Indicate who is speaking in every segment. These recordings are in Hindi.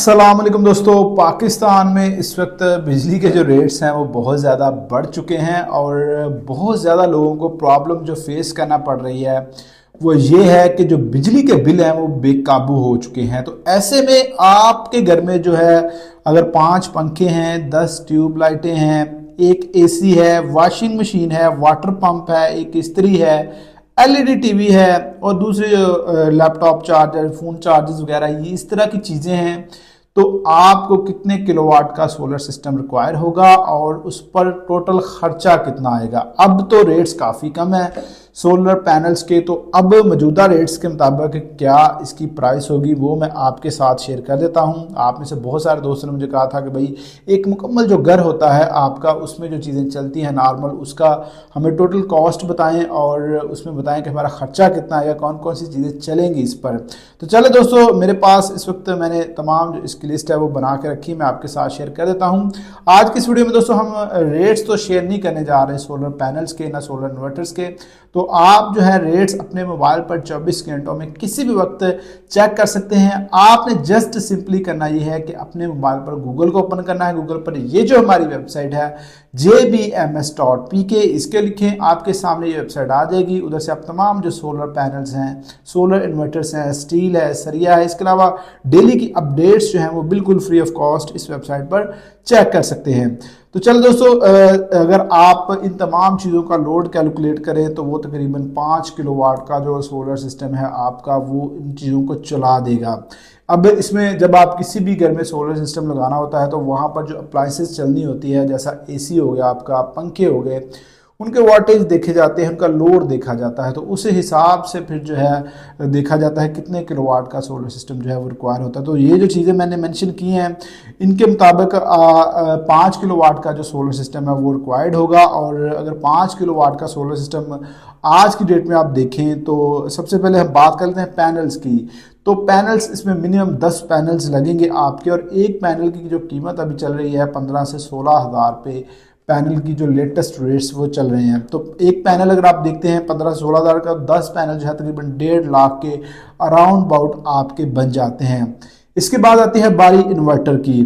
Speaker 1: अस्सलाम वालेकुम दोस्तों। पाकिस्तान में इस वक्त बिजली के जो रेट्स हैं वो बहुत ज़्यादा बढ़ चुके हैं और बहुत ज़्यादा लोगों को प्रॉब्लम जो फेस करना पड़ रही है वो ये है कि जो बिजली के बिल हैं वो बेकाबू हो चुके हैं। तो ऐसे में आपके घर में जो है अगर 5 पंखे हैं, 10 ट्यूब लाइटें हैं, एक एसी है, वॉशिंग मशीन है, वाटर पंप है, एक इस्त्री है, एलईडी टीवी है और दूसरे जो लैपटॉप चार्जर, फ़ोन चार्जर्स वगैरह ये इस तरह की चीज़ें हैं, तो आपको कितने किलोवाट का सोलर सिस्टम रिक्वायर होगा और उस पर टोटल खर्चा कितना आएगा। अब तो रेट्स काफ़ी कम है सोलर पैनल्स के, तो अब मौजूदा रेट्स के मुताबिक क्या इसकी प्राइस होगी वो मैं आपके साथ शेयर कर देता हूं। आप में से बहुत सारे दोस्तों ने मुझे कहा था कि भाई एक मुकम्मल जो घर होता है आपका, उसमें जो चीज़ें चलती हैं नॉर्मल, उसका हमें टोटल कॉस्ट बताएं और उसमें बताएं कि हमारा खर्चा कितना आएगा, कौन कौन सी चीज़ें चलेंगी इस पर। तो चलो दोस्तों, मेरे पास इस वक्त मैंने तमाम जो इसकी लिस्ट है वो बना के रखी, मैं आपके साथ शेयर कर देता हूँ। आज की इस वीडियो में दोस्तों हम रेट्स तो शेयर नहीं करने जा रहे सोलर पैनल्स के ना सोलर इन्वर्टर्स के, तो आप जो है रेट्स अपने मोबाइल पर 24 घंटों में किसी भी वक्त चेक कर सकते हैं। आपने जस्ट सिंपली करना ये है कि अपने मोबाइल पर गूगल को ओपन करना है। गूगल पर ये जो हमारी वेबसाइट है jbms.pk, इसके लिखें, आपके सामने ये वेबसाइट आ जाएगी। उधर से आप तमाम जो सोलर पैनल्स हैं, सोलर इन्वर्टर्स हैं, स्टील है, सरिया है, इसके अलावा डेली की अपडेट्स जो हैं वो बिल्कुल फ्री ऑफ कॉस्ट इस वेबसाइट पर चेक कर सकते हैं। तो चलो दोस्तों, अगर आप इन तमाम चीज़ों का लोड कैलकुलेट करें तो वो तकरीबन 5 किलोवाट का जो सोलर सिस्टम है आपका, वो इन चीज़ों को चला देगा। अब इसमें जब आप किसी भी घर में सोलर सिस्टम लगाना होता है तो वहाँ पर जो अप्लाइंसेस चलनी होती है, जैसा एसी हो गया आपका, पंखे हो गए, उनके वाटेज देखे जाते हैं, उनका लोड देखा जाता है, तो उस हिसाब से फिर जो है देखा जाता है कितने किलोवाट का सोलर सिस्टम जो है वो रिक्वायर होता है। तो ये जो चीज़ें मैंने मेंशन की हैं इनके मुताबिक 5 किलोवाट का जो सोलर सिस्टम है वो रिक्वायर्ड होगा। और अगर 5 किलोवाट का सोलर सिस्टम आज की डेट में आप देखें तो सबसे पहले हम बात कर लेते हैं पैनल्स की। तो पैनल्स, इसमें मिनिमम 10 पैनल्स लगेंगे आपके, और एक पैनल की जो कीमत अभी चल रही है 15 से 16 हज़ार रुपये पैनल की जो लेटेस्ट रेट्स वो चल रहे हैं। तो एक पैनल अगर आप देखते हैं 15 से 16 हज़ार का, 10 पैनल जो है तकरीबन 1.5 लाख के अराउंड अबाउट आपके बन जाते हैं। इसके बाद आती है बारी इन्वर्टर की।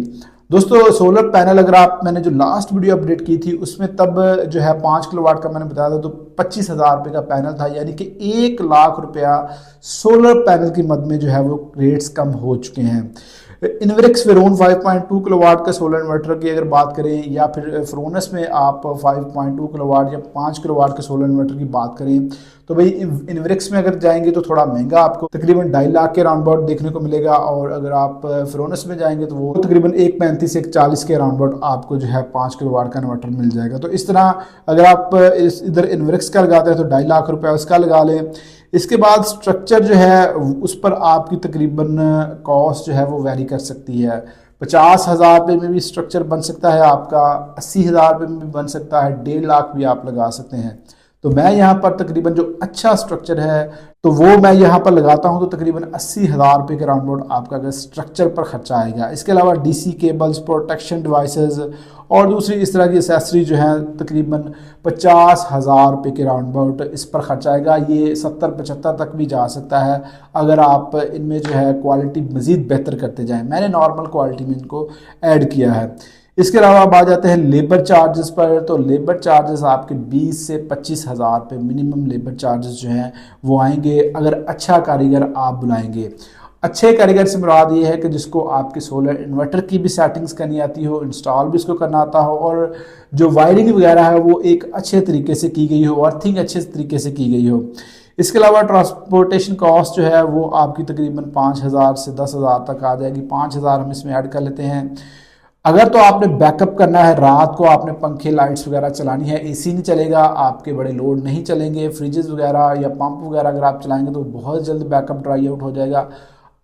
Speaker 1: दोस्तों सोलर पैनल अगर आप, मैंने जो लास्ट वीडियो अपडेट की थी उसमें तब जो है 5 किलोवाट का मैंने बताया था, तो 25 हज़ार रुपये का पैनल था, यानी कि 1 लाख रुपया सोलर पैनल की मद में जो है वो रेट्स कम हो चुके हैं। इन्वेरिक्स फेरोन 5.2 किलोवाट का सोलर इन्वर्टर की अगर बात करें, या फिर फ्रोनस में आप 5.2 किलोवाट या 5 किलोवाट के सोलर इन्वर्टर की बात करें, तो भाई इन्वेरिक्स में अगर जाएंगे तो थोड़ा महंगा आपको तकरीबन 2.5 लाख के राउंड अबाउट देखने को मिलेगा, और अगर आप फ्रोनस में जाएंगे तो वो तकरीबन 1.35 से 1.40 के राउंड अबाउट आपको जो है 5 किलोवाट का इन्वर्टर मिल जाएगा। तो इस तरह अगर आप इधर इन्वेरिक्स का लगाते हैं तो 2.5 लाख रुपया उसका लगा लें। इसके बाद स्ट्रक्चर जो है उस पर आपकी तकरीबन कॉस्ट जो है वो वैरी कर सकती है। 50 हज़ार रुपये में भी स्ट्रक्चर बन सकता है आपका, 80 हज़ार रुपये में भी बन सकता है, 1.5 लाख भी आप लगा सकते हैं। तो मैं यहाँ पर तकरीबन जो अच्छा स्ट्रक्चर है तो वो मैं यहाँ पर लगाता हूँ, तो तकरीबन 80 हज़ार रुपये के राउंड अबाउट आपका अगर स्ट्रक्चर पर खर्चा आएगा। इसके अलावा डीसी केबल्स, प्रोटेक्शन डिवाइसेस और दूसरी इस तरह की एसेसरी जो है तकरीबन 50 हज़ार रुपये के राउंड अबाउट इस पर खर्चा आएगा। ये 70-75 तक भी जा सकता है अगर आप इनमें जो है क्वालिटी मज़ीद बेहतर करते जाएँ। मैंने नॉर्मल क्वालिटी में इनको ऐड किया है। इसके अलावा अब आ जाते हैं लेबर चार्जेस पर। तो लेबर चार्जेस आपके 20 से 25 हज़ार रुपये मिनिमम लेबर चार्जेस जो हैं वो आएंगे अगर अच्छा कारीगर आप बुलाएंगे। अच्छे कारीगर से मुराद ये है कि जिसको आपके सोलर इन्वर्टर की भी सेटिंग्स करनी आती हो, इंस्टॉल भी उसको करना आता हो, और जो वायरिंग वगैरह है वो एक अच्छे तरीके से की गई हो, अर्थिंग अच्छे तरीके से की गई हो। इसके अलावा ट्रांसपोर्टेशन कॉस्ट जो है वो आपकी तकरीबन 5 हज़ार से 10 हज़ार तक आ जाएगी। 5 हज़ार हम इसमें ऐड कर लेते हैं। अगर तो आपने बैकअप करना है, रात को आपने पंखे लाइट्स वगैरह चलानी है, एसी नहीं चलेगा, आपके बड़े लोड नहीं चलेंगे, फ्रिजेस वगैरह या पंप वगैरह अगर आप चलाएंगे तो बहुत जल्द बैकअप ड्राई आउट हो जाएगा।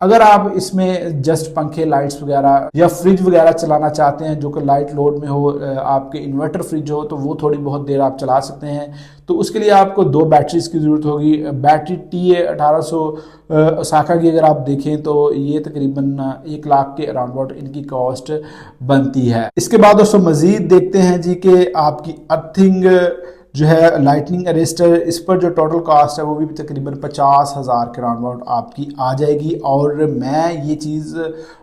Speaker 1: अगर आप इसमें जस्ट पंखे लाइट्स वगैरह या फ्रिज वगैरह चलाना चाहते हैं जो कि लाइट लोड में हो, आपके इन्वर्टर फ्रिज हो, तो वो थोड़ी बहुत देर आप चला सकते हैं। तो उसके लिए आपको 2 बैटरीज की ज़रूरत होगी। बैटरी TA 1800 ओसाका की अगर आप देखें तो ये तकरीबन 1 लाख के अराउंड अबाउट इनकी कॉस्ट बनती है। इसके बाद दोस्तों मज़ीद देखते हैं जी कि आपकी अर्थिंग जो है, लाइटनिंग अरेस्टर, इस पर जो टोटल कॉस्ट है वो भी तकरीबन 50 हज़ार के राउंड अबाउट आपकी आ जाएगी। और मैं ये चीज़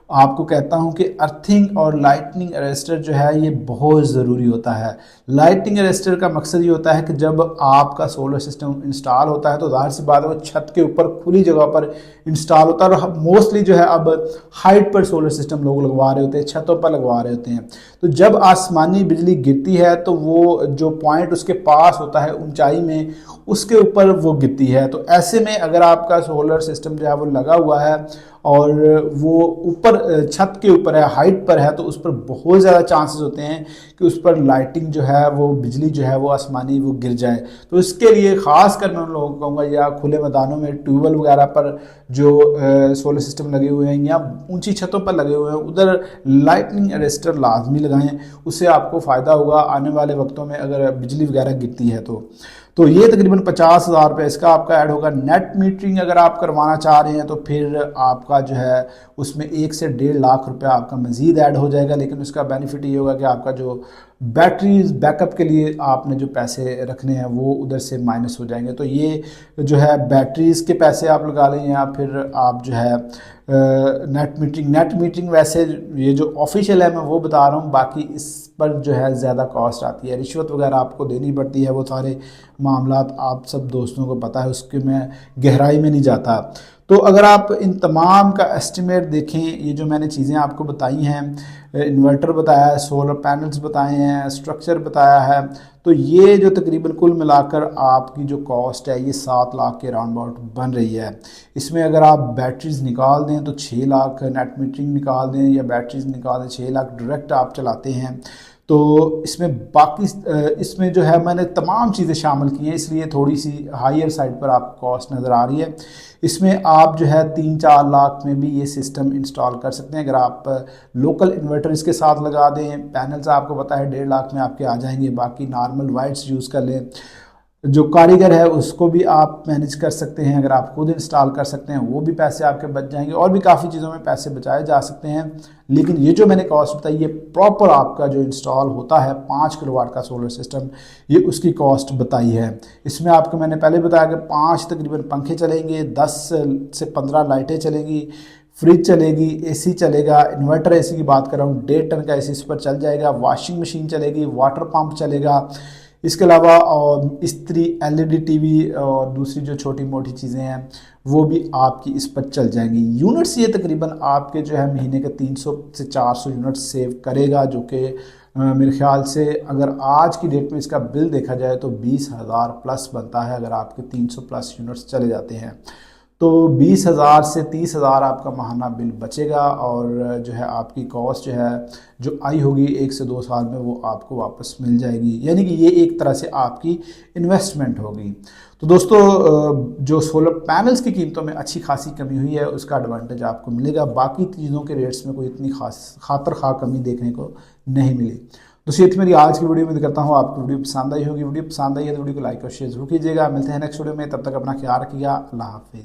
Speaker 1: आपको कहता हूं कि अर्थिंग और लाइटनिंग अरेस्टर जो है ये बहुत ज़रूरी होता है। लाइटनिंग अरेस्टर का मकसद ये होता है कि जब आपका सोलर सिस्टम इंस्टॉल होता है तो जाहिर सी बात है वो छत के ऊपर खुली जगह पर इंस्टॉल होता है, और मोस्टली जो है अब हाइट पर सोलर सिस्टम लोग लगवा रहे होते हैं, छतों पर लगवा रहे होते हैं। तो जब आसमानी बिजली गिरती है तो वो जो पॉइंट उसके पास होता है ऊंचाई में, उसके ऊपर वो गिरती है। तो ऐसे में अगर आपका सोलर सिस्टम जो है वो लगा हुआ है और वो ऊपर छत के ऊपर है, हाइट पर है, तो उस पर बहुत ज़्यादा चांसेस होते हैं कि उस पर लाइटिंग जो है वो बिजली जो है वो आसमानी वो गिर जाए। तो इसके लिए ख़ास कर मैं उन लोगों को कहूँगा, या खुले मैदानों में ट्यूबवेल वगैरह पर जो सोलर सिस्टम लगे हुए हैं या ऊंची छतों पर लगे हुए हैं, उधर लाइटनिंग अरेस्टर लाजमी लगाएं। उससे आपको फ़ायदा होगा आने वाले वक्तों में अगर बिजली वगैरह गिरती है तो ये तकरीबन 50,000 रुपये इसका आपका ऐड होगा। नेट मीटरिंग अगर आप करवाना चाह रहे हैं तो फिर आपका जो है उसमें 1 से 1.5 लाख रुपया आपका मज़ीद ऐड हो जाएगा। लेकिन उसका बेनिफिट ये होगा कि आपका जो बैटरीज बैकअप के लिए आपने जो पैसे रखने हैं वो उधर से माइनस हो जाएंगे। तो ये जो है बैटरीज़ के पैसे आप लगा लें, या फिर आप जो है नेट मीटरिंग वैसे ये जो ऑफिशियल है मैं वो बता रहा हूँ, बाकी इस पर जो है ज़्यादा कॉस्ट आती है, रिश्वत वगैरह आपको देनी पड़ती है, वो सारे मामलात आप सब दोस्तों को पता है, उसके मैं गहराई में नहीं जाता। तो अगर आप इन तमाम का एस्टिमेट देखें, ये जो मैंने चीज़ें आपको बताई हैं, इन्वर्टर बताया है, सोलर पैनल्स बताए हैं, स्ट्रक्चर बताया है, तो ये जो तकरीबन कुल मिलाकर आपकी जो कॉस्ट है ये 7 लाख के राउंड अबाउट बन रही है। इसमें अगर आप बैटरीज निकाल दें तो 6 लाख, नेट मीटरिंग निकाल दें या बैटरीज निकाल दें 6 लाख डायरेक्ट आप चलाते हैं। तो इसमें बाकी इसमें जो है मैंने तमाम चीज़ें शामिल की हैं, इसलिए थोड़ी सी हायर साइड पर आपको कॉस्ट नज़र आ रही है। इसमें आप जो है 3-4 लाख में भी ये सिस्टम इंस्टॉल कर सकते हैं अगर आप लोकल इन्वर्टर इसके साथ लगा दें। पैनल्स आपको पता है 1.5 लाख में आपके आ जाएंगे, बाकी नॉर्मल वाइट्स यूज़ कर लें। जो कारीगर है उसको भी आप मैनेज कर सकते हैं, अगर आप खुद इंस्टॉल कर सकते हैं वो भी पैसे आपके बच जाएंगे, और भी काफ़ी चीज़ों में पैसे बचाए जा सकते हैं। लेकिन ये जो मैंने कॉस्ट बताई ये प्रॉपर आपका जो इंस्टॉल होता है 5 किलोवाट का सोलर सिस्टम, ये उसकी कॉस्ट बताई है। इसमें आपको मैंने पहले बताया कि 5 तकरीबन पंखे चलेंगे, 10 से 15 लाइटें चलेंगी, फ्रिज चलेगी, एसी चलेगा, इन्वर्टर एसी की बात कर रहा हूँ 1.5 टन का एसी इस पर चल जाएगा, वॉशिंग मशीन चलेगी, वाटर पंप चलेगा, इसके अलावा और इस्त्री, एलईडी टीवी और दूसरी जो छोटी मोटी चीज़ें हैं वो भी आपकी इस पर चल जाएंगी। यूनिट्स ये तकरीबन आपके जो है महीने के 300 से 400 यूनिट सेव करेगा, जो कि मेरे ख्याल से अगर आज की डेट में इसका बिल देखा जाए तो 20,000 प्लस बनता है अगर आपके 300 प्लस यूनिट्स चले जाते हैं। तो 20,000 से 30,000 आपका माहाना बिल बचेगा, और जो है आपकी कॉस्ट जो है जो आई होगी 1 से 2 साल में वो आपको वापस मिल जाएगी, यानी कि ये एक तरह से आपकी इन्वेस्टमेंट होगी। तो दोस्तों जो सोलर पैनल्स की कीमतों में अच्छी खासी कमी हुई है उसका एडवांटेज आपको मिलेगा, बाकी चीज़ों के रेट्स में कोई इतनी खातर खा कमी देखने को नहीं मिली। दोस्तों ये थी मेरी आज की वीडियो। उम्मीद करता हूँ आपको वीडियो पसंद आई होगी। वीडियो पसंद आई है तो वीडियो को लाइक और शेयर जरूर कीजिएगा। मिलते हैं नेक्स्ट वीडियो में, तब तक अपना ख्याल रखिएगा। अल्लाह हाफिज़।